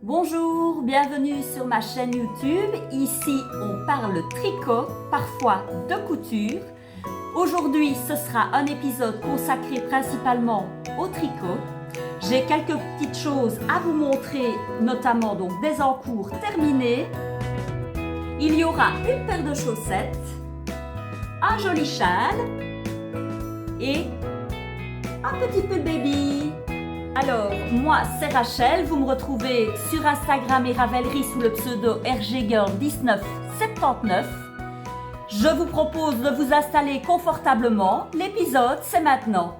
Bonjour, bienvenue sur ma chaîne YouTube. Ici, on parle tricot, parfois de couture. Aujourd'hui, ce sera un épisode consacré principalement au tricot. J'ai quelques petites choses à vous montrer, notamment donc des encours terminés. Il y aura une paire de chaussettes, un joli châle et un petit peu de baby. Alors, moi, c'est Rachel. Vous me retrouvez sur Instagram et Ravelry sous le pseudo RGGirl1979. Je vous propose de vous installer confortablement. L'épisode, c'est maintenant.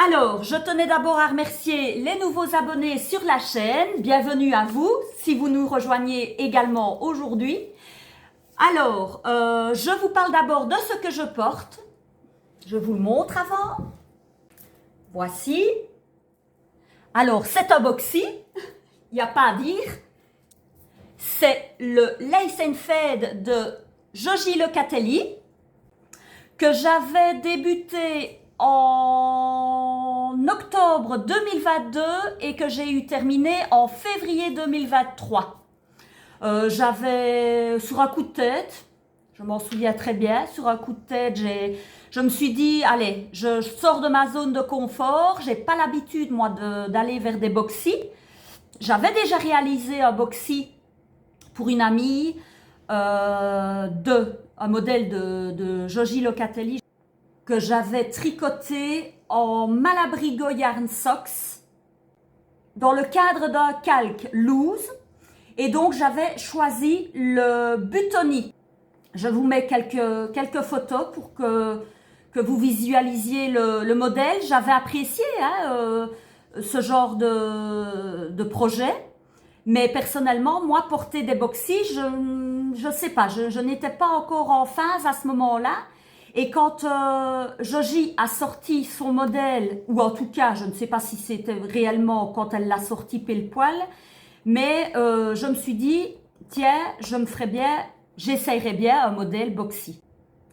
Alors, je tenais d'abord à remercier les nouveaux abonnés sur la chaîne. Bienvenue à vous, si vous nous rejoignez également aujourd'hui. Alors, je vous parle d'abord de ce que je porte. Je vous le montre avant. Voici. Alors, c'est un boxy, il n'y a pas à dire. C'est le Lace and Fade de Joji Locatelli que j'avais débuté en octobre 2022 et que j'ai eu terminé en février 2023. J'avais, sur un coup de tête, je m'en souviens très bien, sur un coup de tête, je me suis dit, allez, je sors de ma zone de confort, j'ai pas l'habitude moi d'aller vers des boxys. J'avais déjà réalisé un boxy pour une amie, un modèle de Joji Locatelli que j'avais tricoté en Malabrigo Yarn Socks dans le cadre d'un calque loose et donc j'avais choisi le Butoni. Je vous mets quelques photos pour que vous visualisiez le modèle. J'avais apprécié ce genre de projet. Mais personnellement, moi, porter des boxys, je sais pas, je n'étais pas encore en phase à ce moment-là. Et quand Joji a sorti son modèle, ou en tout cas, je ne sais pas si c'était réellement quand elle l'a sorti pile poil, mais je me suis dit, tiens, j'essayerais bien un modèle boxy.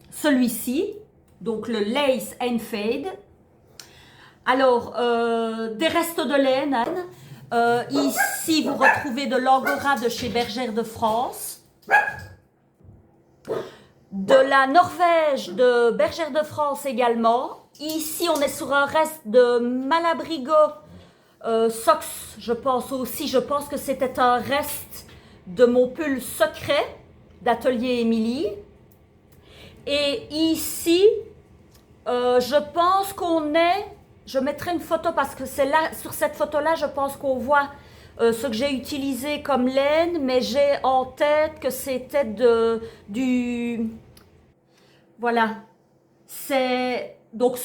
Celui-ci, donc le Lace and Fade. Alors, des restes de laine. Ici, vous retrouvez de l'Angora de chez Bergère de France. De la Norvège de Bergère de France également. Ici, on est sur un reste de Malabrigo Socks, je pense aussi. Je pense que c'était un reste de mon pull secret d'Atelier Émilie. Et ici, je pense qu'on est... Je mettrai une photo parce que c'est là, sur cette photo-là, je pense qu'on voit ce que j'ai utilisé comme laine, mais j'ai en tête que c'était Voilà. C'est... Donc,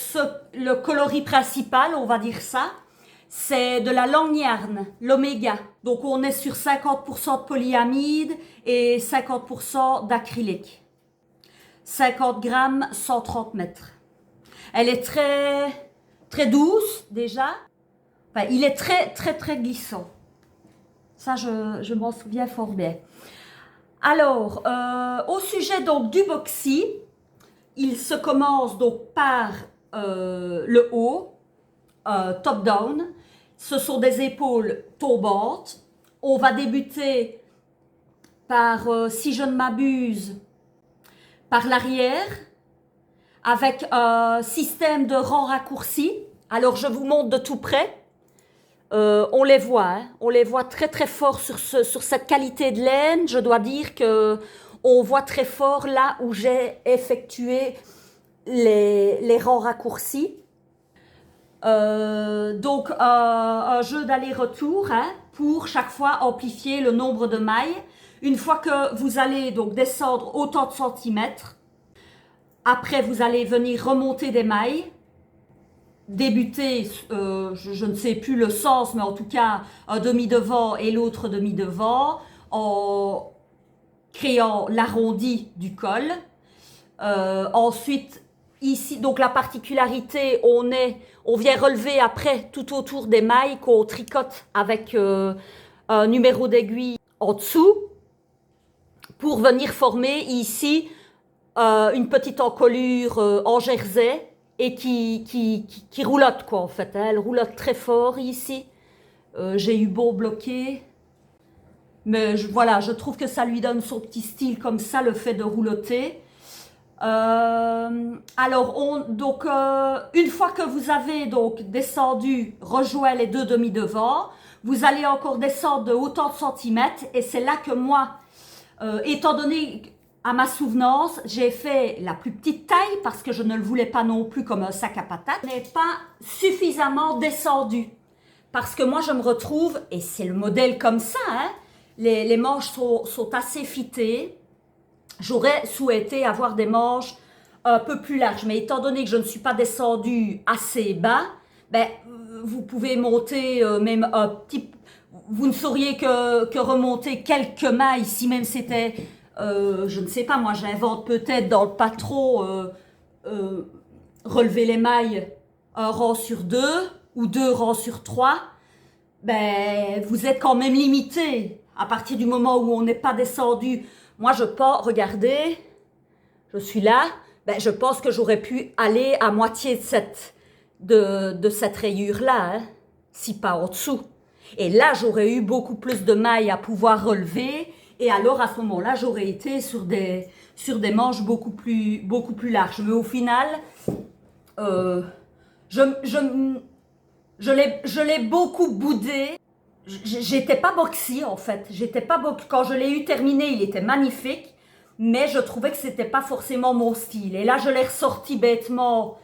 le coloris principal, on va dire ça, c'est de la Long Yarn, l'Oméga. Donc, on est sur 50% de polyamide et 50% d'acrylique. 50 grammes, 130 mètres. Elle est très douce déjà. Enfin, il est très glissant. Ça, je m'en souviens fort bien. Alors, au sujet donc du boxy, il se commence donc par le haut, top down. Ce sont des épaules tombantes. On va débuter par, si je ne m'abuse, par l'arrière, avec un système de rang raccourci. Alors, je vous montre de tout près. On les voit très fort sur cette qualité de laine. Je dois dire que on voit très fort là où j'ai effectué les rangs raccourcis. Donc, un jeu d'aller-retour pour chaque fois amplifier le nombre de mailles. Une fois que vous allez donc descendre autant de centimètres, après vous allez venir remonter des mailles, débuter, je ne sais plus le sens, mais en tout cas un demi-devant et l'autre demi-devant, en créant l'arrondi du col. Ensuite, ici, donc la particularité, on vient relever après tout autour des mailles qu'on tricote avec un numéro d'aiguille en dessous pour venir former ici une petite encolure en jersey et qui roulotte quoi en fait. Elle roulotte très fort ici J'ai eu beau bloquer, mais voilà, je trouve que ça lui donne son petit style comme ça, le fait de roulotter. Alors, donc, une fois que vous avez donc descendu, rejoué les deux demi-devants, vous allez encore descendre de autant de centimètres, et c'est là que moi, étant donné à ma souvenance, j'ai fait la plus petite taille parce que je ne le voulais pas non plus comme un sac à patates. Je n'ai pas suffisamment descendu parce que moi je me retrouve, et c'est le modèle comme ça, hein, les manches sont assez fitées. J'aurais souhaité avoir des manches un peu plus larges, mais étant donné que je ne suis pas descendue assez bas, ben, vous pouvez monter même un petit... Vous ne sauriez que remonter quelques mailles, si même c'était... je ne sais pas, moi j'invente peut-être dans le patron, relever les mailles un rang sur deux ou deux rangs sur trois, ben vous êtes quand même limité à partir du moment où on n'est pas descendu. Moi je pense, regardez, je suis là, ben je pense que j'aurais pu aller à moitié de cette rayure-là, hein, si pas en dessous. Et là j'aurais eu beaucoup plus de mailles à pouvoir relever. Et alors, à ce moment-là, j'aurais été sur des manches beaucoup plus larges. Mais au final, je l'ai beaucoup boudé. J'étais pas boxy, en fait. Quand je l'ai eu terminé, il était magnifique. Mais je trouvais que c'était pas forcément mon style. Et là, je l'ai ressorti bêtement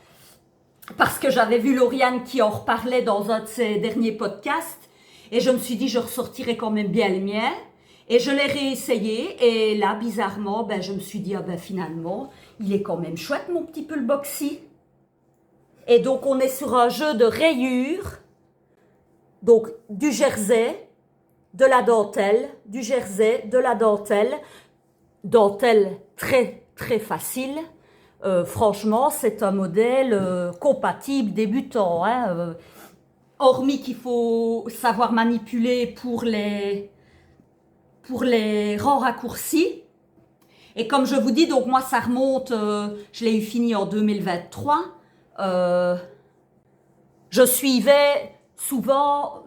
parce que j'avais vu Lauriane qui en reparlait dans un de ses derniers podcasts. Et je me suis dit, je ressortirai quand même bien le mien. Et je l'ai réessayé, et là, bizarrement, ben, je me suis dit, ah ben finalement, il est quand même chouette, mon petit pull boxy. Et donc, on est sur un jeu de rayures, donc du jersey, de la dentelle, du jersey, de la dentelle, dentelle très, très facile. Franchement, c'est un modèle compatible, débutant, hein, hormis qu'il faut savoir manipuler pour les rangs raccourcis. Et comme je vous dis, donc moi ça remonte, je l'ai eu fini en 2023. Je suivais souvent,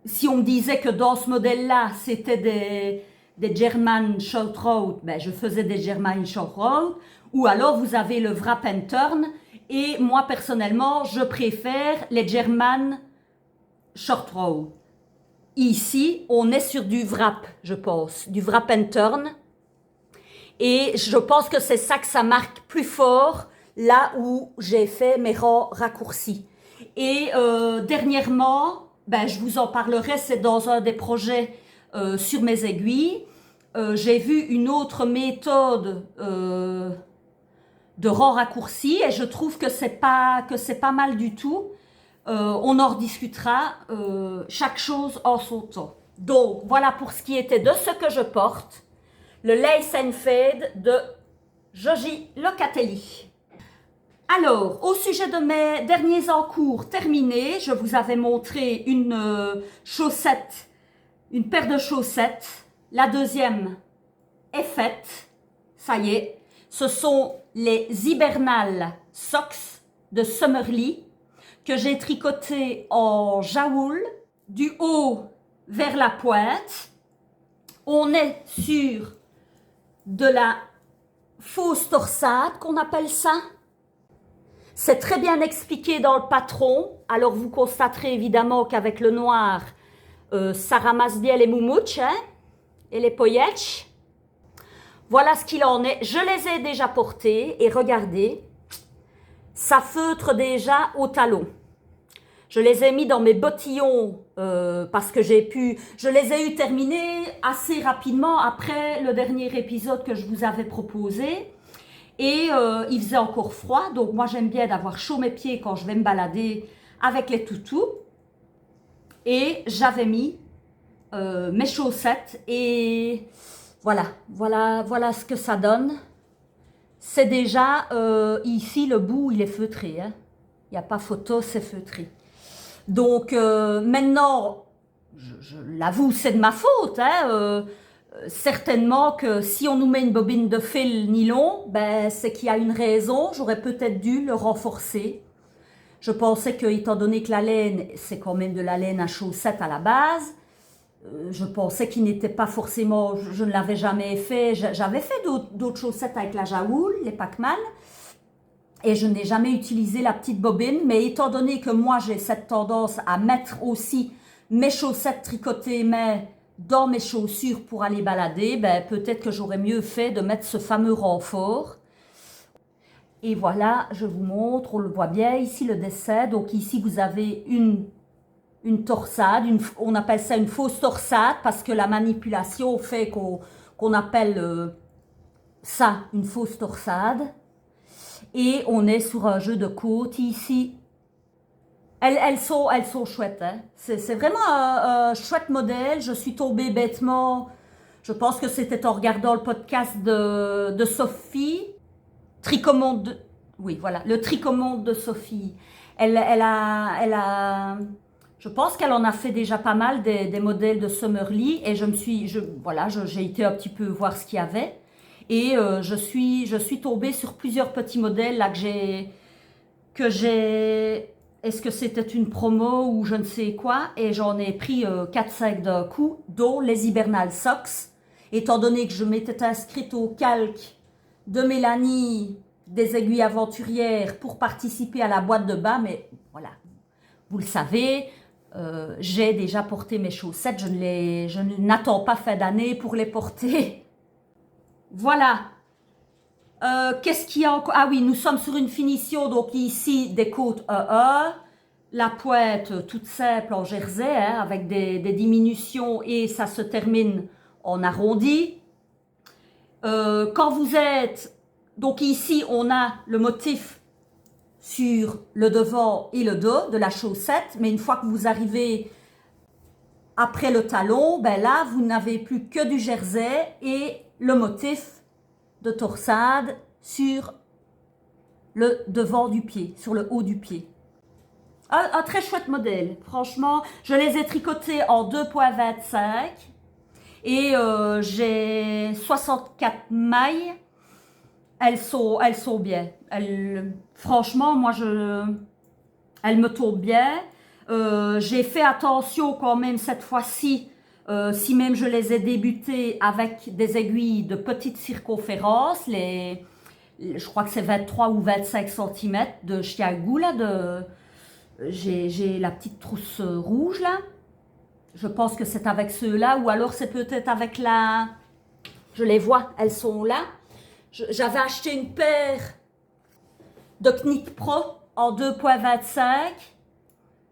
si on me disait que dans ce modèle-là, c'était des German Short Road, ben je faisais des German Short Road. Ou alors vous avez le Wrap and Turn. Et moi personnellement, je préfère les German Short Road. Ici, on est sur du wrap, je pense, du wrap and turn. Et je pense que c'est ça que ça marque plus fort, là où j'ai fait mes rangs raccourcis. Et dernièrement, ben, je vous en parlerai, c'est dans un des projets sur mes aiguilles. J'ai vu une autre méthode de rang raccourci et je trouve que c'est pas mal du tout. On en rediscutera, chaque chose en son temps. Donc, voilà pour ce qui était de ce que je porte, le Lace and Fade de Joji Locatelli. Alors, au sujet de mes derniers encours terminés, je vous avais montré une chaussette, une paire de chaussettes. La deuxième est faite, ça y est. Ce sont les Hibernal Socks de Summerlee, que j'ai tricoté en jaoul, du haut vers la pointe. On est sur de la fausse torsade, qu'on appelle ça. C'est très bien expliqué dans le patron. Alors vous constaterez évidemment qu'avec le noir, ça ramasse bien les moumouches, hein, et les poyettes. Voilà ce qu'il en est. Je les ai déjà portés et regardez, ça feutre déjà au talon. Je les ai mis dans mes bottillons parce que je les ai eu terminés assez rapidement après le dernier épisode que je vous avais proposé. Et il faisait encore froid, donc moi j'aime bien d'avoir chaud mes pieds quand je vais me balader avec les toutous. Et j'avais mis mes chaussettes et voilà ce que ça donne. C'est déjà, ici le bout il est feutré, hein. Il n'y a pas photo, c'est feutré. Donc maintenant, je l'avoue, c'est de ma faute, hein, certainement que si on nous met une bobine de fil nylon, ben, c'est qu'il y a une raison, j'aurais peut-être dû le renforcer. Je pensais que, étant donné que la laine, c'est quand même de la laine à chaussettes à la base, je pensais qu'il n'était pas forcément, je ne l'avais jamais fait, j'avais fait d'autres chaussettes avec la jaoule, les Pacman, et je n'ai jamais utilisé la petite bobine, mais étant donné que moi j'ai cette tendance à mettre aussi mes chaussettes tricotées mais dans mes chaussures pour aller balader, ben, peut-être que j'aurais mieux fait de mettre ce fameux renfort. Et voilà, je vous montre, on le voit bien ici le dessin, donc ici vous avez une torsade, on appelle ça une fausse torsade parce que la manipulation fait qu'on appelle ça une fausse torsade. Et on est sur un jeu de côte ici. Elles sont chouettes. Hein. C'est vraiment un chouette modèle. Je suis tombée bêtement. Je pense que c'était en regardant le podcast de Sophie. Tricomonde. Oui, voilà. Le Tricomonde de Sophie. Elle a je pense qu'elle en a fait déjà pas mal des modèles de Summerly. Et j'ai été un petit peu voir ce qu'il y avait. Et je suis tombée sur plusieurs petits modèles là que j'ai. Est-ce que c'était une promo ou je ne sais quoi? Et j'en ai pris 4-5 d'un coup, dont les Hibernal Socks. Étant donné que je m'étais inscrite au calque de Mélanie des aiguilles aventurières pour participer à la boîte de bas, mais voilà, vous le savez, j'ai déjà porté mes chaussettes, je n'attends pas fin d'année pour les porter. Voilà. Qu'est-ce qu'il y a encore? Ah oui, nous sommes sur une finition, donc ici des côtes E1, la pointe toute simple en jersey, hein, avec des diminutions et ça se termine en arrondi. Quand vous êtes, donc ici on a le motif sur le devant et le dos de la chaussette, mais une fois que vous arrivez après le talon, ben là vous n'avez plus que du jersey et le motif de torsade sur le devant du pied, sur le haut du pied. Un très chouette modèle, franchement. Je les ai tricotés en 2,25 et j'ai 64 mailles. Elles sont bien. Franchement, moi, elles me tombent bien. J'ai fait attention quand même cette fois-ci. Si même je les ai débutées avec des aiguilles de petite circonférence, je crois que c'est 23 ou 25 cm de chiagou, là, j'ai la petite trousse rouge, là. Je pense que c'est avec ceux-là, ou alors c'est peut-être avec la... Je les vois, elles sont là. J'avais acheté une paire de Knit Pro en 2,25.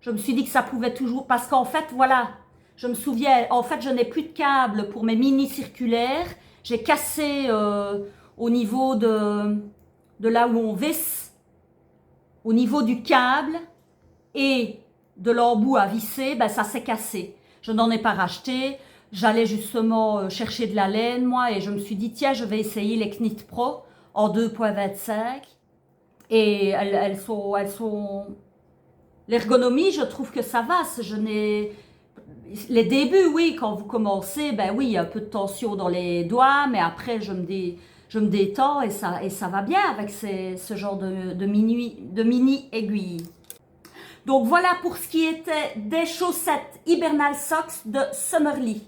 Je me suis dit que ça pouvait toujours... Parce qu'en fait, voilà... Je me souviens, en fait, je n'ai plus de câble pour mes mini circulaires. J'ai cassé au niveau de là où on visse, au niveau du câble et de l'embout à visser, ben, ça s'est cassé. Je n'en ai pas racheté. J'allais justement chercher de la laine, moi, et je me suis dit, tiens, je vais essayer les Knit Pro en 2,25. Et elles sont... L'ergonomie, je trouve que ça va. Les débuts, oui, quand vous commencez, ben oui, il y a un peu de tension dans les doigts, mais après, je me détends et ça va bien avec ce genre de mini aiguilles. Donc voilà pour ce qui était des chaussettes Hibernal Socks de Summerly.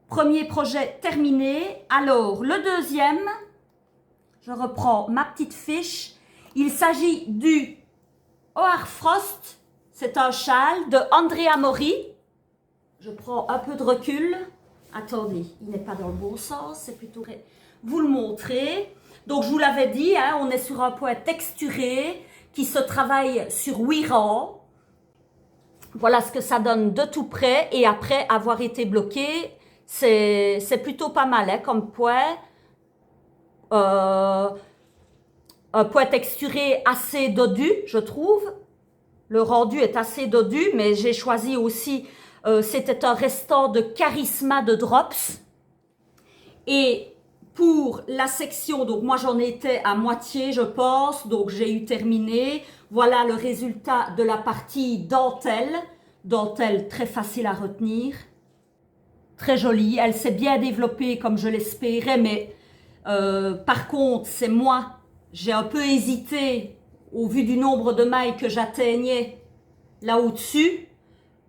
Premier projet terminé. Alors, le deuxième, je reprends ma petite fiche. Il s'agit du Hoarfrost. C'est un châle de Andrea Mori. Je prends un peu de recul. Attendez, il n'est pas dans le bon sens, c'est plutôt... Vous le montrer. Donc, je vous l'avais dit, hein, on est sur un point texturé qui se travaille sur 8 rangs. Voilà ce que ça donne de tout près. Et après avoir été bloqué, c'est plutôt pas mal hein, comme point. Un point texturé assez dodu, je trouve. Le rendu est assez dodu, mais j'ai choisi aussi... c'était un restant de Charisma de Drops. Et pour la section, donc moi j'en étais à moitié je pense, donc j'ai eu terminé. Voilà le résultat de la partie dentelle. Dentelle très facile à retenir. Très jolie, elle s'est bien développée comme je l'espérais, mais par contre c'est moi, j'ai un peu hésité au vu du nombre de mailles que j'atteignais là au-dessus,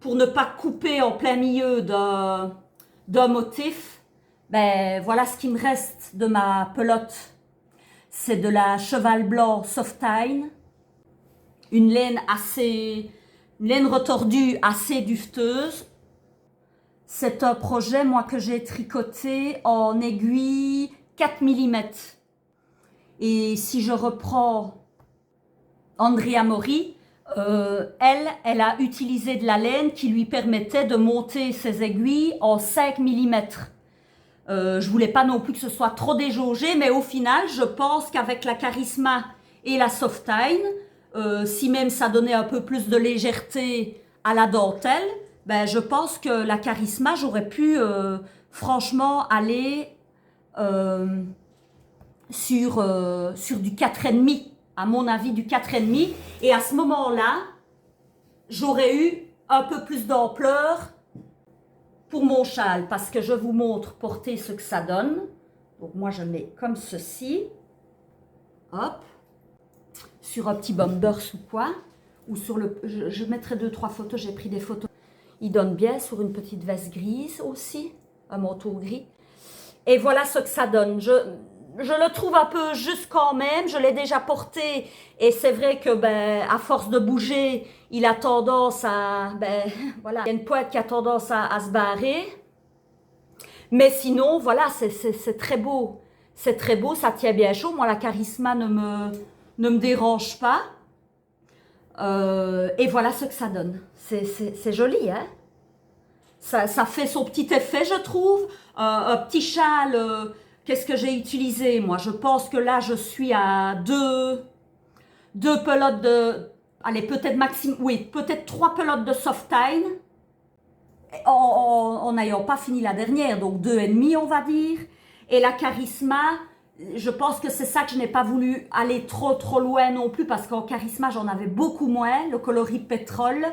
pour ne pas couper en plein milieu d'un motif, ben voilà ce qui me reste de ma pelote. C'est de la cheval blanc Softine, une laine retordue assez dufteuse. C'est un projet, moi, que j'ai tricoté en aiguille 4 mm. Et si je reprends Andrea Mori, elle a utilisé de la laine qui lui permettait de monter ses aiguilles en 5 mm. Je voulais pas non plus que ce soit trop déjaugé, mais au final, je pense qu'avec la Charisma et la Softine, si même ça donnait un peu plus de légèreté à la dentelle, ben je pense que la Charisma, j'aurais pu franchement aller sur du 4,5, à mon avis du 4,5, et à ce moment-là, j'aurais eu un peu plus d'ampleur pour mon châle, parce que je vous montre porter ce que ça donne. Donc moi je mets comme ceci, hop, sur un petit bombers ou quoi, ou sur le, je mettrai 2-3 photos, j'ai pris des photos. Il donne bien sur une petite veste grise aussi, un manteau gris. Et voilà ce que ça donne. Je le trouve un peu juste quand même, je l'ai déjà porté et c'est vrai que ben, à force de bouger, il a tendance à, ben voilà, il y a une pointe qui a tendance à se barrer. Mais sinon, voilà, c'est très beau. C'est très beau, ça tient bien chaud. Moi, la Charisma ne me dérange pas. Et voilà ce que ça donne. C'est joli, hein? Ça fait son petit effet, je trouve. Un petit châle... Qu'est-ce que j'ai utilisé, moi? Je pense que là, je suis à deux pelotes de... Allez, peut-être maximum... Oui, peut-être 3 pelotes de Softine. En n'ayant pas fini la dernière, donc 2,5, on va dire. Et la Charisma, je pense que c'est ça que je n'ai pas voulu aller trop loin non plus, parce qu'en Charisma, j'en avais beaucoup moins, le coloris pétrole.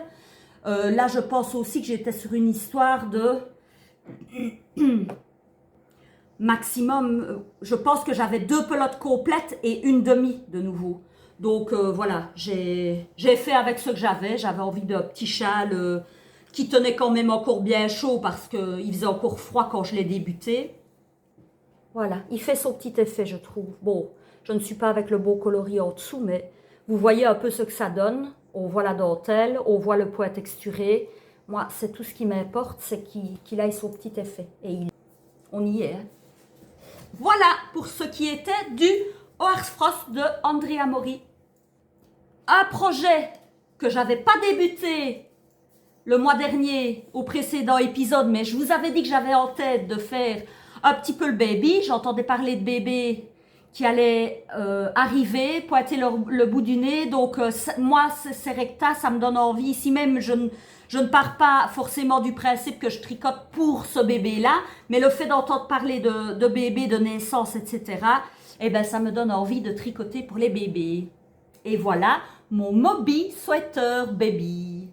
Là, je pense aussi que j'étais sur une histoire de... maximum, je pense que j'avais 2 pelotes complètes et une demi de nouveau. Donc voilà, j'ai fait avec ce que j'avais. J'avais envie d'un petit châle qui tenait quand même encore bien chaud parce qu'il faisait encore froid quand je l'ai débuté. Voilà, il fait son petit effet, je trouve. Bon, je ne suis pas avec le beau coloris en dessous, mais vous voyez un peu ce que ça donne. On voit la dentelle, on voit le poids texturé. Moi, c'est tout ce qui m'importe, c'est qu'il ait son petit effet. Et on y est, hein. Voilà pour ce qui était du Hoarfrost de Andrea Mori. Un projet que j'avais pas débuté le mois dernier au précédent épisode, mais je vous avais dit que j'avais en tête de faire un petit peu le baby. J'entendais parler de bébés qui allaient arriver, pointer le bout du nez. Donc moi, ces rectas, ça me donne envie. Ici même, je ne pars pas forcément du principe que je tricote pour ce bébé-là, mais le fait d'entendre parler de bébé, de naissance, etc., eh ben, ça me donne envie de tricoter pour les bébés. Et voilà mon Moby Sweater Baby.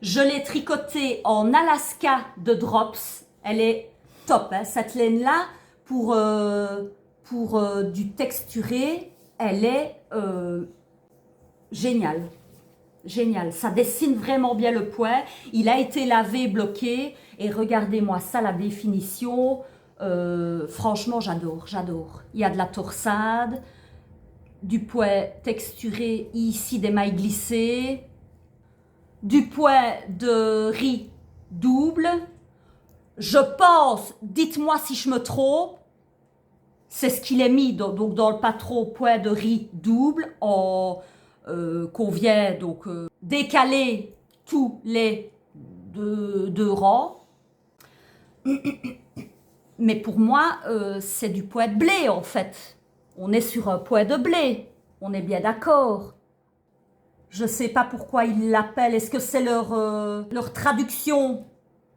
Je l'ai tricoté en Alaska de Drops. Elle est top, hein, cette laine-là, pour du texturé, elle est géniale. Génial, ça dessine vraiment bien le point. Il a été lavé, bloqué. Et regardez-moi ça, la définition. Franchement, j'adore, j'adore. Il y a de la torsade, du point texturé, ici des mailles glissées, du point de riz double. Je pense, dites-moi si je me trompe, c'est ce qu'il est mis donc dans le patron point de riz double en... qu'on vient donc décaler tous les deux rangs. Mais pour moi, c'est du pois de blé en fait. On est sur un pois de blé, on est bien d'accord. Je ne sais pas pourquoi ils l'appellent, est-ce que c'est leur traduction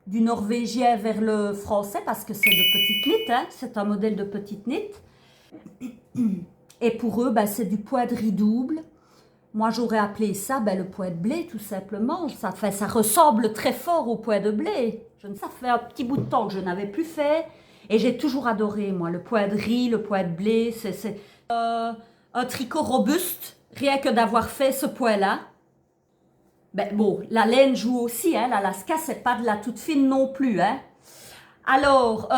du norvégien vers le français, parce que c'est de petite knit, hein, c'est un modèle de petite knit. Et pour eux, ben, c'est du pois de riz double. Moi, j'aurais appelé ça le pois de blé, tout simplement. Ça ressemble très fort au pois de blé. Ça fait un petit bout de temps que je n'avais plus fait. Et j'ai toujours adoré, moi, le pois de riz, le pois de blé. C'est un tricot robuste. rien que d'avoir fait ce point-là. Ben bon, la laine joue aussi, hein, l'Alaska, c'est pas de la toute fine non plus, hein. Alors,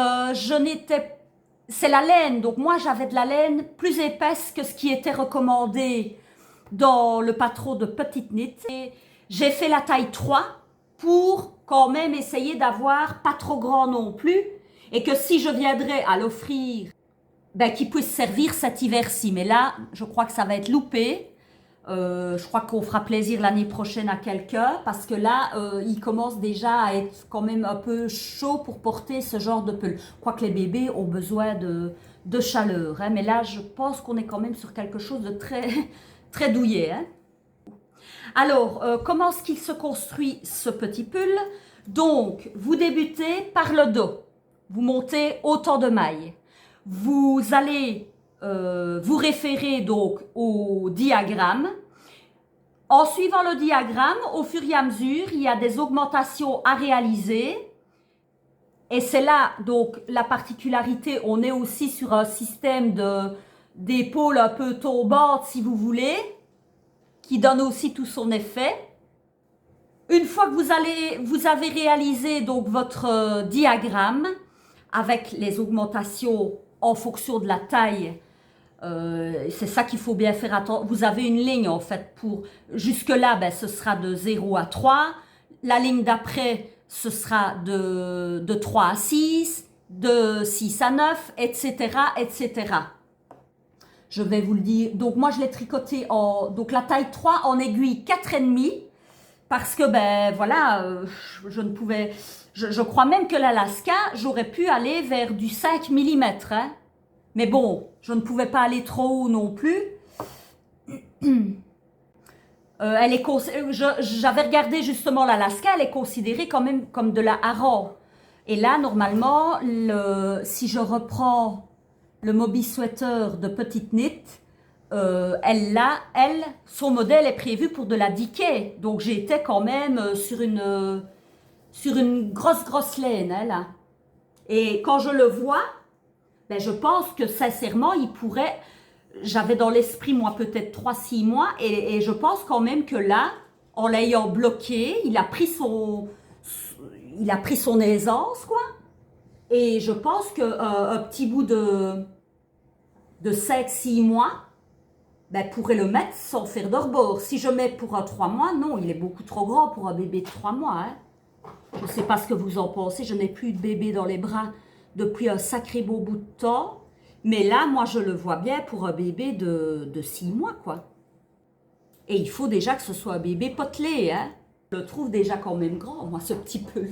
c'est la laine, donc moi j'avais de la laine plus épaisse que ce qui était recommandé dans le patron de Petite Knit. Et j'ai fait la taille 3 pour quand même essayer d'avoir pas trop grand non plus et que si je viendrais à l'offrir, ben, qu'il puisse servir cet hiver-ci. Mais là, je crois que ça va être loupé. Je crois qu'on fera plaisir l'année prochaine à quelqu'un parce que là, il commence déjà à être quand même un peu chaud pour porter ce genre de pull. Quoique les bébés ont besoin de chaleur, hein, mais là, je pense qu'on est quand même sur quelque chose de très, très douillet. Hein. Alors, comment est-ce qu'il se construit ce petit pull? Donc, vous débutez par le dos. Vous montez autant de mailles. Vous allez vous référer donc au diagramme. En suivant le diagramme, au fur et à mesure, il y a des augmentations à réaliser. Et c'est là, donc, la particularité, on est aussi sur un système d'épaules un peu tombantes, si vous voulez, qui donne aussi tout son effet. Une fois que vous avez réalisé donc votre diagramme, avec les augmentations en fonction de la taille, c'est ça qu'il faut bien faire attention. Vous avez une ligne en fait pour jusque-là, ben, ce sera de 0 à 3. La ligne d'après, ce sera de 3 à 6, de 6 à 9, etc., etc. Je vais vous le dire. Donc moi, je l'ai tricoté donc la taille 3 en aiguille 4,5 parce que, ben voilà, je ne pouvais... Je crois même que l'Alaska, j'aurais pu aller vers du 5 mm. Hein. Mais bon, je ne pouvais pas aller trop haut non plus. J'avais regardé justement l'Alaska, elle est considérée quand même comme de la hareng. Et là, normalement, si je reprends le Moby Sweater de Petite Knit, son modèle est prévu pour de la Decay. Donc j'étais quand même sur une grosse laine, hein, là. Et quand je le vois, ben, je pense que sincèrement, il pourrait... J'avais dans l'esprit, moi, peut-être 3-6 mois, et je pense quand même que là, en l'ayant bloqué, il a pris son aisance, quoi. Et je pense qu'un petit bout de 5-6 mois, ben, pourrait le mettre sans faire de rebord. Si je mets pour un 3 mois, non, il est beaucoup trop grand pour un bébé de 3 mois. Hein. Je ne sais pas ce que vous en pensez, je n'ai plus de bébé dans les bras depuis un sacré beau bout de temps. Mais là, moi, je le vois bien pour un bébé de 6 mois, quoi. Et il faut déjà que ce soit un bébé potelé, hein. Je le trouve déjà quand même grand, moi, ce petit peu.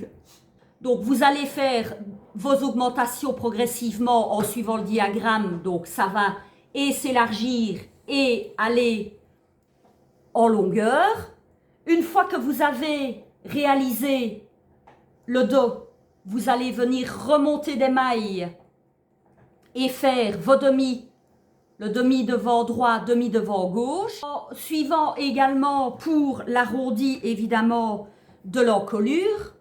Donc, vous allez faire vos augmentations progressivement en suivant le diagramme. Donc, ça va et s'élargir et aller en longueur. Une fois que vous avez réalisé le dos, vous allez venir remonter des mailles et faire vos demi, le demi devant droit, demi devant gauche. En suivant également pour l'arrondi, évidemment, de l'encolure.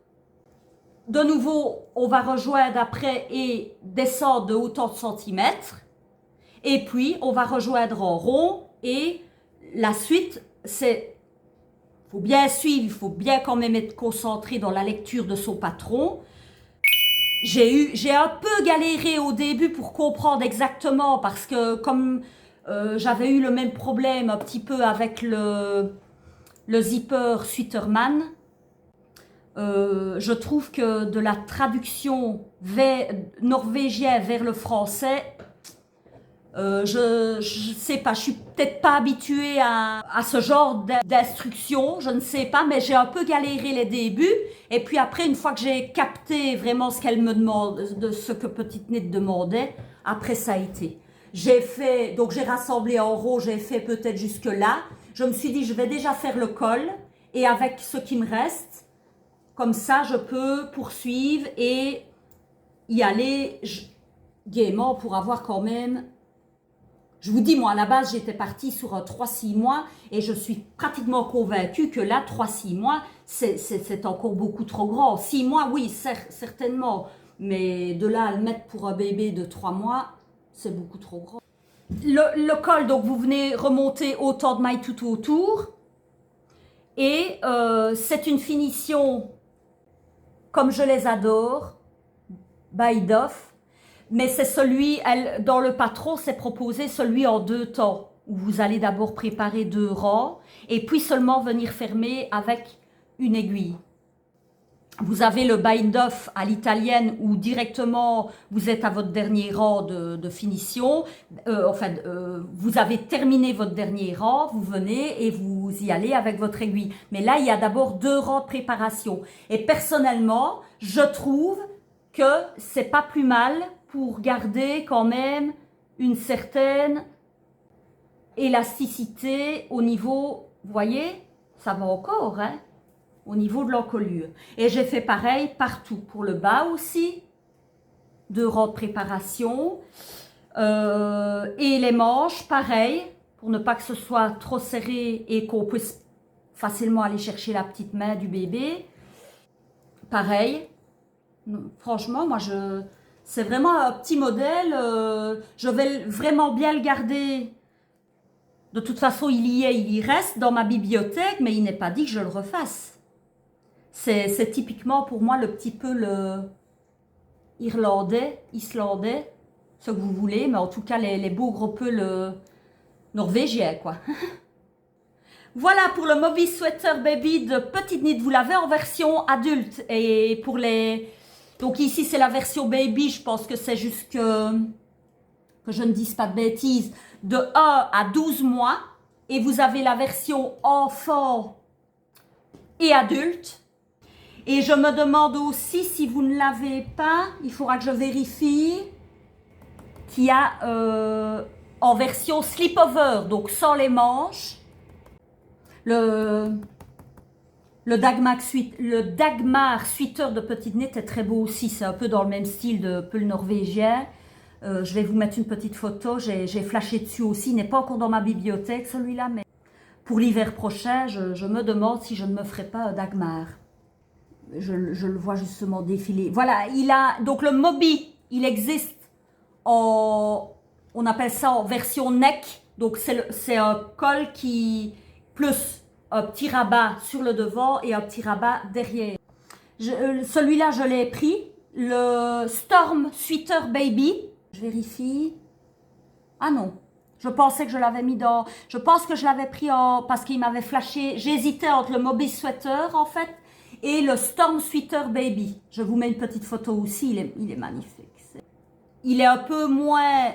De nouveau, on va rejoindre après et descendre de autant de centimètres. Et puis, on va rejoindre en rond. Et la suite, c'est... Il faut bien suivre, il faut bien quand même être concentré dans la lecture de son patron. J'ai un peu galéré au début pour comprendre exactement parce que comme j'avais eu le même problème un petit peu avec le zipper Sweaterman, je trouve que de la traduction norvégien vers le français, je sais pas, je suis peut-être pas habituée à ce genre d'instructions, je ne sais pas, mais j'ai un peu galéré les débuts. Et puis après, une fois que j'ai capté vraiment ce qu'elle me demande, de ce que Petite Knit demandait, après ça a été. Donc j'ai rassemblé en rond, j'ai fait peut-être jusque là. Je me suis dit, je vais déjà faire le col et avec ce qui me reste, comme ça, je peux poursuivre et y aller gaiement pour avoir quand même... Je vous dis, moi, à la base, j'étais partie sur 3-6 mois et je suis pratiquement convaincue que là, 3-6 mois, c'est encore beaucoup trop grand. 6 mois, oui, certainement, mais de là à le mettre pour un bébé de 3 mois, c'est beaucoup trop grand. le col, donc vous venez remonter autant de mailles tout autour. Et c'est une finition comme je les adore, by Doff. Mais c'est celui, dans le patron, c'est proposé celui en 2 temps, où vous allez d'abord préparer 2 rangs, et puis seulement venir fermer avec une aiguille. Vous avez le bind-off à l'italienne où directement vous êtes à votre dernier rang de finition. Vous avez terminé votre dernier rang, vous venez et vous y allez avec votre aiguille. Mais là, il y a d'abord 2 rangs de préparation. Et personnellement, je trouve que c'est pas plus mal pour garder quand même une certaine élasticité au niveau, vous voyez, ça va encore, hein, au niveau de l'encolure. Et j'ai fait pareil partout, pour le bas aussi, 2 rangs de préparation. Et les manches, pareil, pour ne pas que ce soit trop serré et qu'on puisse facilement aller chercher la petite main du bébé. Pareil. Franchement, moi, c'est vraiment un petit modèle. Je vais vraiment bien le garder. De toute façon, il y reste dans ma bibliothèque, mais il n'est pas dit que je le refasse. C'est typiquement pour moi le petit peu le irlandais, islandais, ce que vous voulez, mais en tout cas les beaux gros peu le norvégien, quoi. Voilà pour le Moby Sweater Baby de Petite Knit. Vous l'avez en version adulte. Et pour les... Donc ici, c'est la version baby. Je pense que c'est juste que je ne dise pas de bêtises. De 1 à 12 mois. Et vous avez la version enfant et adulte. Et je me demande aussi si vous ne l'avez pas. Il faudra que je vérifie. Qu'il y a en version slip-over. Donc sans les manches. Le Dagmar Sweater de Petite Knit est très beau aussi. C'est un peu dans le même style de pull norvégien. Je vais vous mettre une petite photo. J'ai flashé dessus aussi. Il n'est pas encore dans ma bibliothèque celui-là. Mais pour l'hiver prochain, je me demande si je ne me ferai pas un Dagmar. Je le vois justement défiler. Voilà, il a... Donc le Moby, il existe en... On appelle ça en version neck. Donc c'est un col qui... Plus un petit rabat sur le devant et un petit rabat derrière. Celui-là, je l'ai pris. Le Storm Sweater Baby. Je vérifie. Ah non. Je pensais que je l'avais mis dans... Je pense que je l'avais pris en... Parce qu'il m'avait flashé. J'hésitais entre le Moby Sweater, en fait, et le Storm Sweater Baby. Je vous mets une petite photo aussi. Il est magnifique. Il est un peu moins...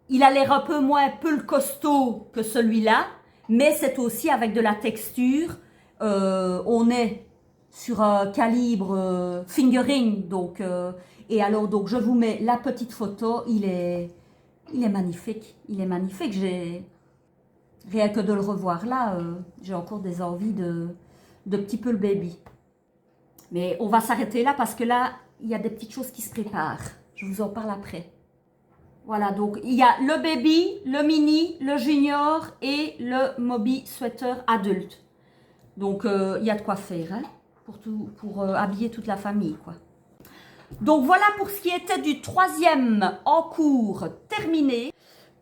il a l'air un peu moins pull costaud que celui-là. Mais c'est aussi avec de la texture. On est sur un calibre fingering. Donc, et alors, donc, je vous mets la petite photo. Il est magnifique. Il est magnifique. Rien que de le revoir là, j'ai encore des envies de petit peu le baby. Mais on va s'arrêter là parce que là, il y a des petites choses qui se préparent. Je vous en parle après. Voilà, donc il y a le baby, le mini, le junior et le Moby Sweater adulte. Donc il y a de quoi faire, hein, pour habiller toute la famille, quoi. Donc voilà pour ce qui était du 3e en cours terminé.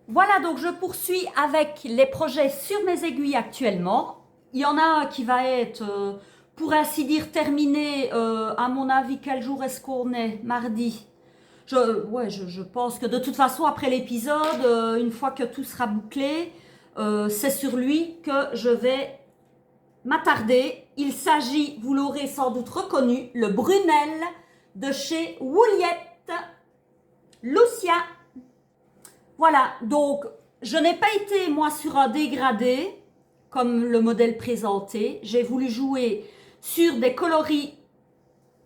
Voilà, donc je poursuis avec les projets sur mes aiguilles actuellement. Il y en a un qui va être, pour ainsi dire, terminé, à mon avis, quel jour est-ce qu'on est? Mardi. Je pense que de toute façon, après l'épisode, une fois que tout sera bouclé, c'est sur lui que je vais m'attarder. Il s'agit, vous l'aurez sans doute reconnu, le Brunel de chez Woolyette Lucia. Voilà, donc je n'ai pas été, moi, sur un dégradé, comme le modèle présenté. J'ai voulu jouer sur des coloris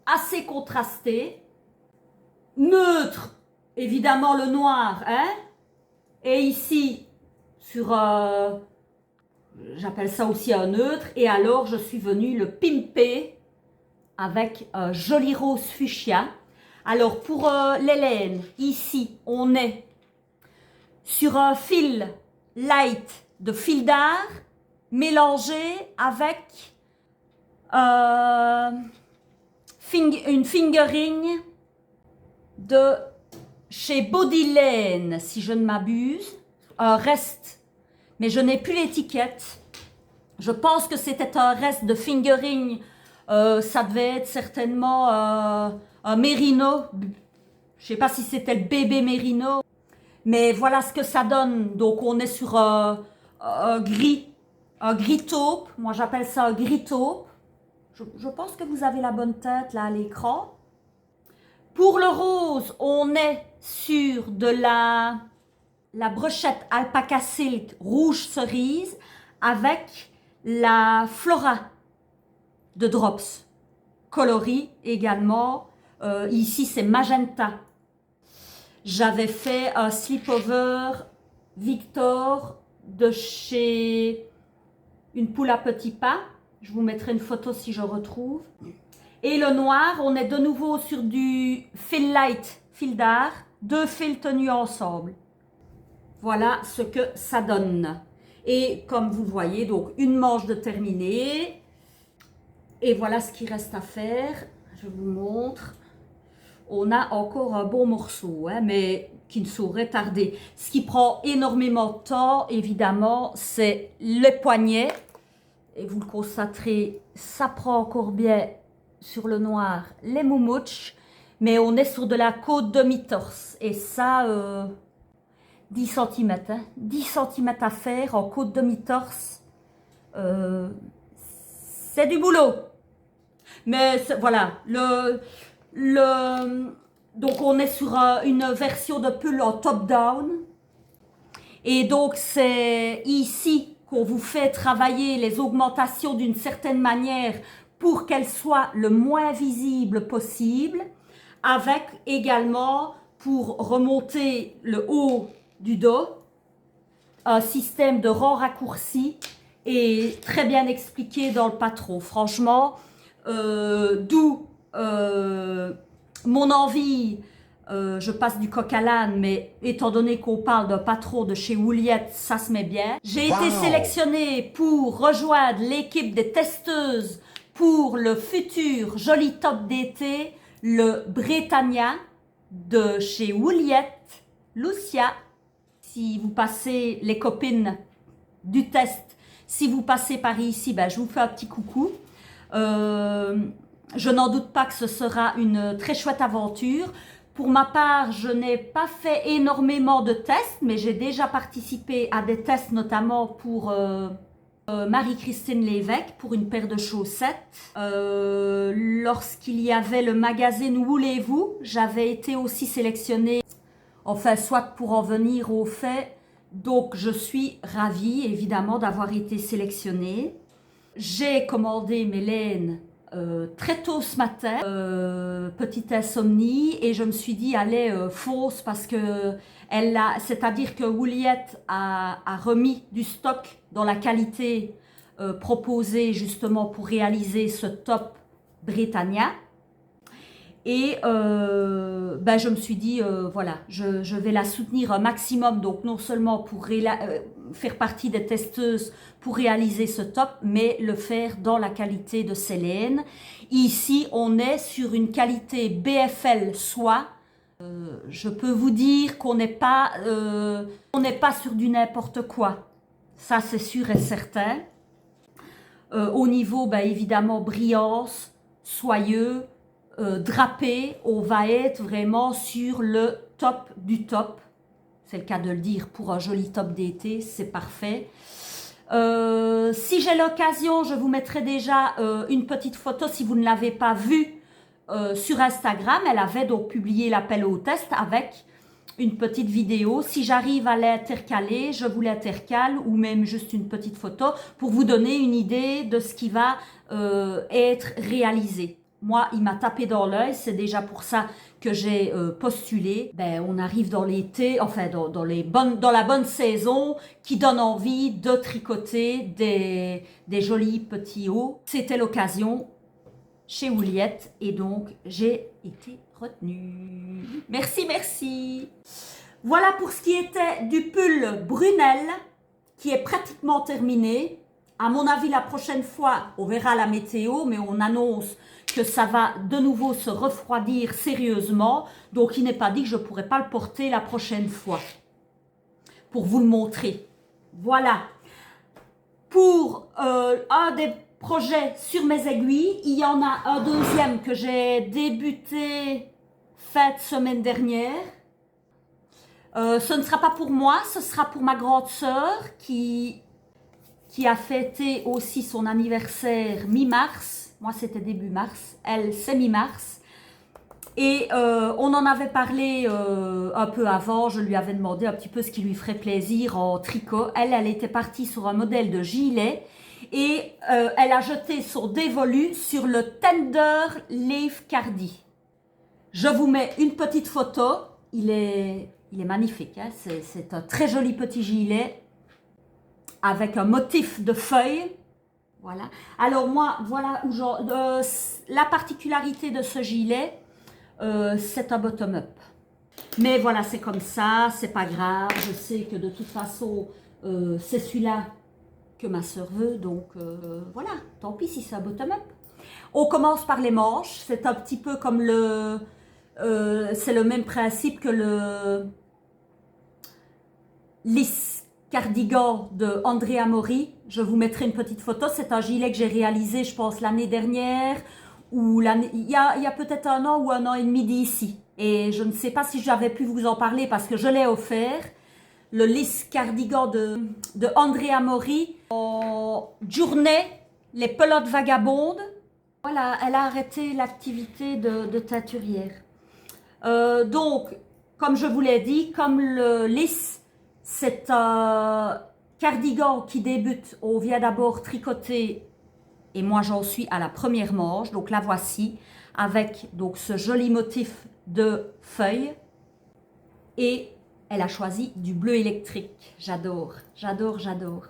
assez contrastés. Neutre, évidemment le noir, hein, et ici sur j'appelle ça aussi un neutre, et alors je suis venue le pimper avec un joli rose fuchsia. Alors pour les laines, ici on est sur un fil light de fil d'art mélangé avec une fingering de chez Bodylane, si je ne m'abuse, un reste, mais je n'ai plus l'étiquette. Je pense que c'était un reste de fingering, ça devait être certainement un Mérino, je ne sais pas si c'était le bébé Mérino, mais voilà ce que ça donne. Donc on est sur un gris taupe, moi j'appelle ça un gris taupe. Je pense que vous avez la bonne tête là à l'écran. Pour le rose, on est sur de la brochette alpaca silk rouge cerise avec la Flora de Drops. Coloris également. Ici, c'est magenta. J'avais fait un slipover Victor de chez Une Poule à Petits Pas. Je vous mettrai une photo si je retrouve. Et le noir, on est de nouveau sur du fil light, fil d'art, 2 fils tenus ensemble. Voilà ce que ça donne. Et comme vous voyez, donc une manche de terminée. Et voilà ce qu'il reste à faire. Je vous montre. On a encore un bon morceau, hein, mais qui ne saurait tarder. Ce qui prend énormément de temps, évidemment, c'est les poignets. Et vous le constaterez, ça prend encore bien sur le noir les moumouches, mais on est sur de la côte demi-torse. Et ça, 10 cm, hein, 10 cm à faire en côte demi-torse, c'est du boulot. Mais voilà, donc on est sur une version de pull en top-down. Et donc c'est ici qu'on vous fait travailler les augmentations d'une certaine manière pour qu'elles soient le moins visibles possible, avec également pour remonter le haut du dos, un système de rang raccourci et très bien expliqué dans le patron. Franchement, d'où mon envie, je passe du coq à l'âne, mais étant donné qu'on parle d'un patron de chez Wouliette, ça se met bien. J'ai été sélectionnée pour rejoindre l'équipe des testeuses pour le futur joli top d'été, le Britannia de chez Wouliette, Lucia. Si vous passez, les copines du test, si vous passez par ici, ben, je vous fais un petit coucou. Je n'en doute pas que ce sera une très chouette aventure. Pour ma part, je n'ai pas fait énormément de tests, mais j'ai déjà participé à des tests, notamment pour Marie-Christine Lévesque, pour une paire de chaussettes. Lorsqu'il y avait le magazine Voulez-vous, j'avais été aussi sélectionnée, enfin, soit pour en venir au fait. Donc, je suis ravie, évidemment, d'avoir été sélectionnée. J'ai commandé mes laines très tôt ce matin, petite insomnie, et je me suis dit, allez, fonce, parce que c'est-à-dire que Wouliette a remis du stock dans la qualité proposée justement pour réaliser ce top Britannia. Et ben, je me suis dit, voilà, je vais la soutenir un maximum, donc non seulement pour faire partie des testeuses pour réaliser ce top, mais le faire dans la qualité de Célène. Ici, on est sur une qualité BFL soie. Je peux vous dire qu'on n'est pas sur du n'importe quoi. Ça, c'est sûr et certain. Au niveau, ben, évidemment, brillance, soyeux, drapé, on va être vraiment sur le top du top. C'est le cas de le dire pour un joli top d'été, c'est parfait. Si j'ai l'occasion, je vous mettrai déjà une petite photo si vous ne l'avez pas vue sur Instagram. Elle avait donc publié l'appel au test avec une petite vidéo. Si j'arrive à l'intercaler, je vous l'intercale ou même juste une petite photo pour vous donner une idée de ce qui va être réalisé. Moi, il m'a tapé dans l'œil, c'est déjà pour ça que j'ai postulé. Ben, on arrive dans l'été, enfin dans la bonne saison qui donne envie de tricoter des jolis petits hauts. C'était l'occasion chez Wouliette et donc j'ai été retenue. Merci, merci. Voilà pour ce qui était du pull Brunel qui est pratiquement terminé. À mon avis, la prochaine fois, on verra la météo, mais on annonce que ça va de nouveau se refroidir sérieusement. Donc, il n'est pas dit que je ne pourrai pas le porter la prochaine fois. Pour vous le montrer. Voilà. Pour un des projets sur mes aiguilles, il y en a un deuxième que j'ai débuté fin de semaine dernière. Ce ne sera pas pour moi, ce sera pour ma grande sœur qui a fêté aussi son anniversaire mi-mars. Moi, c'était début mars. Elle, c'est mi-mars. Et on en avait parlé un peu avant. Je lui avais demandé un petit peu ce qui lui ferait plaisir en tricot. Elle était partie sur un modèle de gilet. Et elle a jeté son dévolu sur le Tender Leaf Cardi. Je vous mets une petite photo. Il est magnifique. Hein? C'est un très joli petit gilet avec un motif de feuilles. Voilà. Alors moi, voilà où la particularité de ce gilet, c'est un bottom-up. Mais voilà, c'est comme ça, c'est pas grave. Je sais que de toute façon, c'est celui-là que ma sœur veut. Donc voilà, tant pis si c'est un bottom-up. On commence par les manches. C'est un petit peu comme c'est le même principe que le lisse cardigan de Andrea Mori. Je vous mettrai une petite photo. C'est un gilet que j'ai réalisé, je pense, l'année dernière. Ou il y a peut-être 1 an ou 1 an et demi d'ici. Et je ne sais pas si j'avais pu vous en parler parce que je l'ai offert. Le lisse cardigan de Andrea Mori. En journée, les pelotes vagabondes. Voilà, elle a arrêté l'activité de teinturière. Donc, comme je vous l'ai dit, comme le lisse, c'est un cardigan qui débute. On vient d'abord tricoter. Et moi, j'en suis à la première manche. Donc, la voici avec donc, ce joli motif de feuilles. Et elle a choisi du bleu électrique. J'adore, j'adore, j'adore.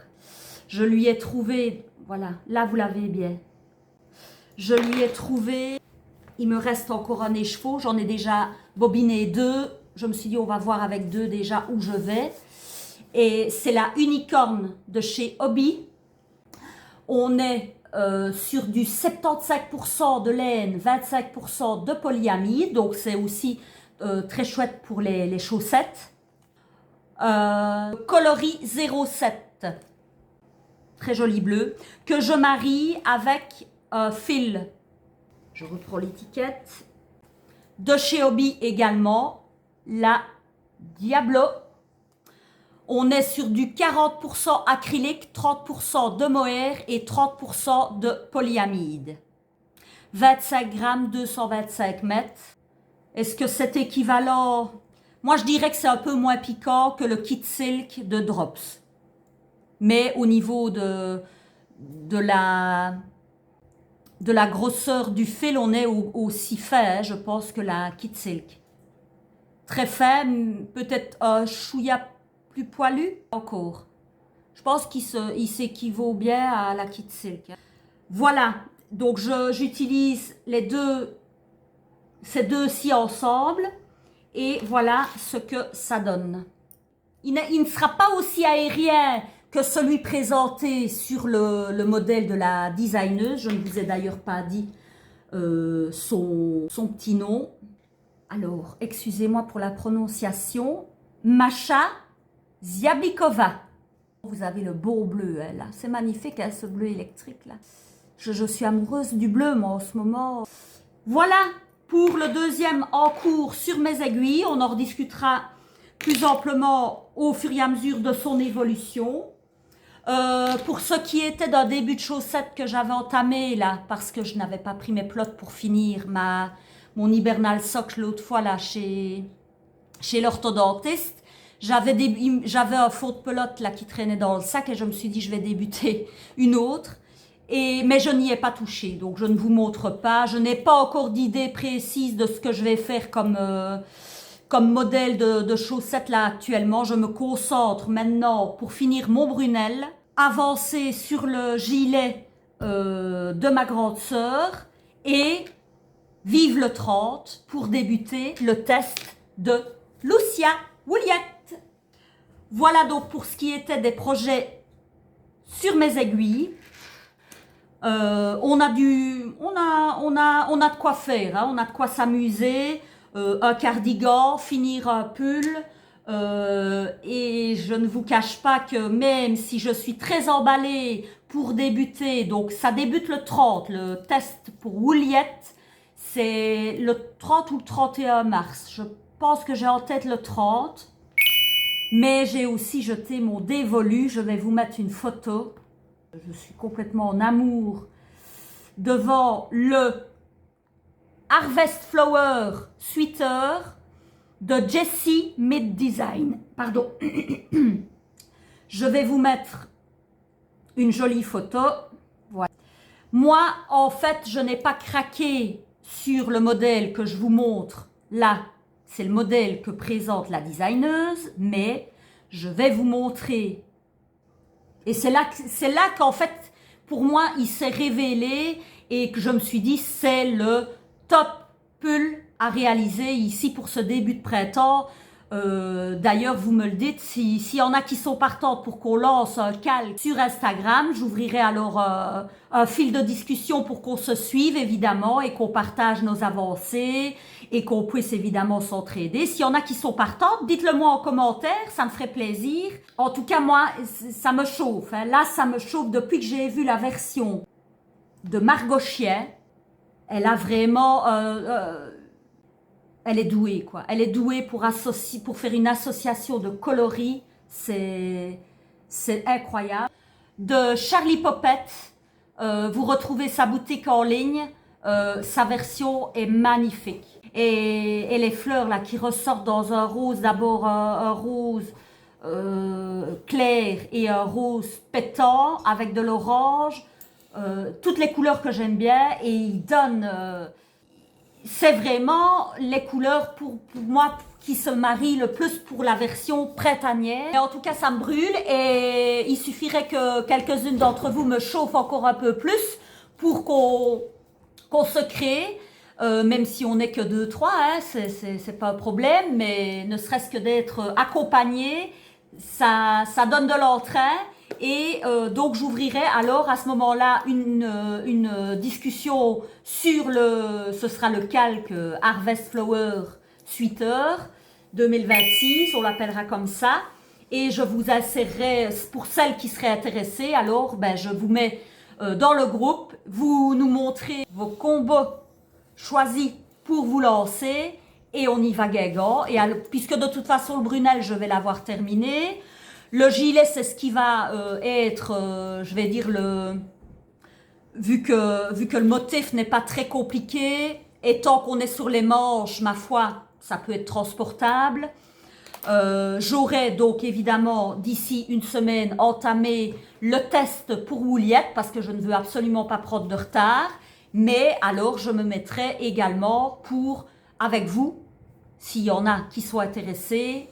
Je lui ai trouvé, voilà, là, vous l'avez bien. Je lui ai trouvé, il me reste encore un écheveau. J'en ai déjà bobiné 2. Je me suis dit, on va voir avec 2 déjà où je vais. Et c'est la Unicorn de chez Hobby. On est sur du 75% de laine, 25% de polyamide. Donc, c'est aussi très chouette pour les chaussettes. Coloris 07. Très joli bleu. Que je marie avec un fil. Je reprends l'étiquette. De chez Hobby également. La Diablo. On est sur du 40% acrylique, 30% de mohair et 30% de polyamide. 25 grammes, 225 mètres. Est-ce que c'est équivalent? Moi, je dirais que c'est un peu moins piquant que le kit silk de Drops. Mais au niveau de la grosseur du fil, on est aussi fin, je pense, que la kit silk. Très fin, peut-être un chouïa plus poilu encore. Je pense qu'il s'équivaut bien à la kit silk. Voilà, donc j'utilise ces deux-ci ensemble et voilà ce que ça donne. Il ne sera pas aussi aérien que celui présenté sur le modèle de la designeuse. Je ne vous ai d'ailleurs pas dit son petit nom. Alors, excusez-moi pour la prononciation. Masha Ziablikova. Vous avez le beau bleu, hein, là. C'est magnifique, hein, ce bleu électrique, là. Je suis amoureuse du bleu, moi, en ce moment. Voilà pour le deuxième en cours sur mes aiguilles. On en rediscutera plus amplement au fur et à mesure de son évolution. Pour ce qui était d'un début de chaussette que j'avais entamé, là, parce que je n'avais pas pris mes plots pour finir mon hibernal sock l'autre fois, là, chez l'orthodontiste. J'avais un fond de pelote là qui traînait dans le sac et je me suis dit je vais débuter une autre. Mais je n'y ai pas touché, donc je ne vous montre pas. Je n'ai pas encore d'idée précise de ce que je vais faire comme modèle de chaussettes là actuellement. Je me concentre maintenant pour finir mon Brunel, avancer sur le gilet de ma grande sœur et vive le 30 pour débuter le test de Lucia Wouliette. Voilà donc pour ce qui était des projets sur mes aiguilles. On a de quoi faire, hein, on a de quoi s'amuser. Un cardigan, finir un pull. Et je ne vous cache pas que même si je suis très emballée pour débuter, donc ça débute le 30, le test pour Wouliette, c'est le 30 ou le 31 mars. Je pense que j'ai en tête le 30, mais j'ai aussi jeté mon dévolu. Je vais vous mettre une photo. Je suis complètement en amour devant le Harvest Flower Sweater de Jessie Mid Design. Pardon. Je vais vous mettre une jolie photo. Voilà. Moi, en fait, je n'ai pas craqué sur le modèle que je vous montre. Là, c'est le modèle que présente la designeuse, mais je vais vous montrer. Et c'est là qu'en fait, pour moi, il s'est révélé et que je me suis dit, c'est le top pull à réaliser ici pour ce début de printemps. D'ailleurs, vous me le dites, s'il y en a qui sont partantes pour qu'on lance un calque sur Instagram, j'ouvrirai alors un fil de discussion pour qu'on se suive évidemment et qu'on partage nos avancées et qu'on puisse évidemment s'entraider. S'il y en a qui sont partantes, dites-le moi en commentaire, ça me ferait plaisir. En tout cas, moi, ça me chauffe. Hein. Là, ça me chauffe depuis que j'ai vu la version de Margot Chien. Elle a vraiment... elle est douée, quoi. Elle est douée pour faire une association de coloris. C'est incroyable. De Charlie Poppet, vous retrouvez sa boutique en ligne. Sa version est magnifique. Et les fleurs là qui ressortent dans un rose, d'abord un rose clair et un rose pétant avec de l'orange. Toutes les couleurs que j'aime bien. Et il donne... c'est vraiment les couleurs pour moi qui se marient le plus pour la version printanière. Et en tout cas, ça me brûle et il suffirait que quelques-unes d'entre vous me chauffent encore un peu plus pour qu'on se crée. Même si on n'est que 2-3, hein, c'est pas un problème, mais ne serait-ce que d'être accompagné, ça donne de l'entrain. Et donc j'ouvrirai alors à ce moment-là une discussion sur ce sera le calque Harvest Flower Sweater 2026, on l'appellera comme ça. Et je vous insérerai, pour celles qui seraient intéressées, alors je vous mets dans le groupe, vous nous montrez vos combos choisis pour vous lancer et on y va gagnant. Et puisque de toute façon le Brunel, je vais l'avoir terminé. Le gilet, c'est ce qui va être, je vais dire, vu que le motif n'est pas très compliqué, et tant qu'on est sur les manches, ma foi, ça peut être transportable. J'aurai donc évidemment d'ici une semaine entamé le test pour Wouliette, parce que je ne veux absolument pas prendre de retard. Mais alors, je me mettrai également avec vous, s'il y en a qui soient intéressés,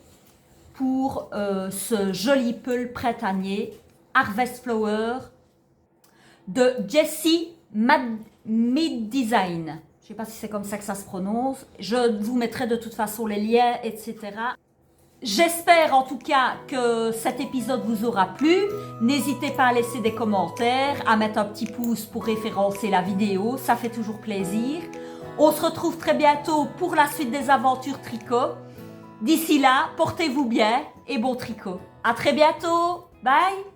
pour ce joli pull printanier Harvest Flower de Jessie Mid Design. Je ne sais pas si c'est comme ça que ça se prononce. Je vous mettrai de toute façon les liens, etc. J'espère en tout cas que cet épisode vous aura plu. N'hésitez pas à laisser des commentaires, à mettre un petit pouce pour référencer la vidéo. Ça fait toujours plaisir. On se retrouve très bientôt pour la suite des aventures tricot. D'ici là, portez-vous bien et bon tricot. À très bientôt. Bye!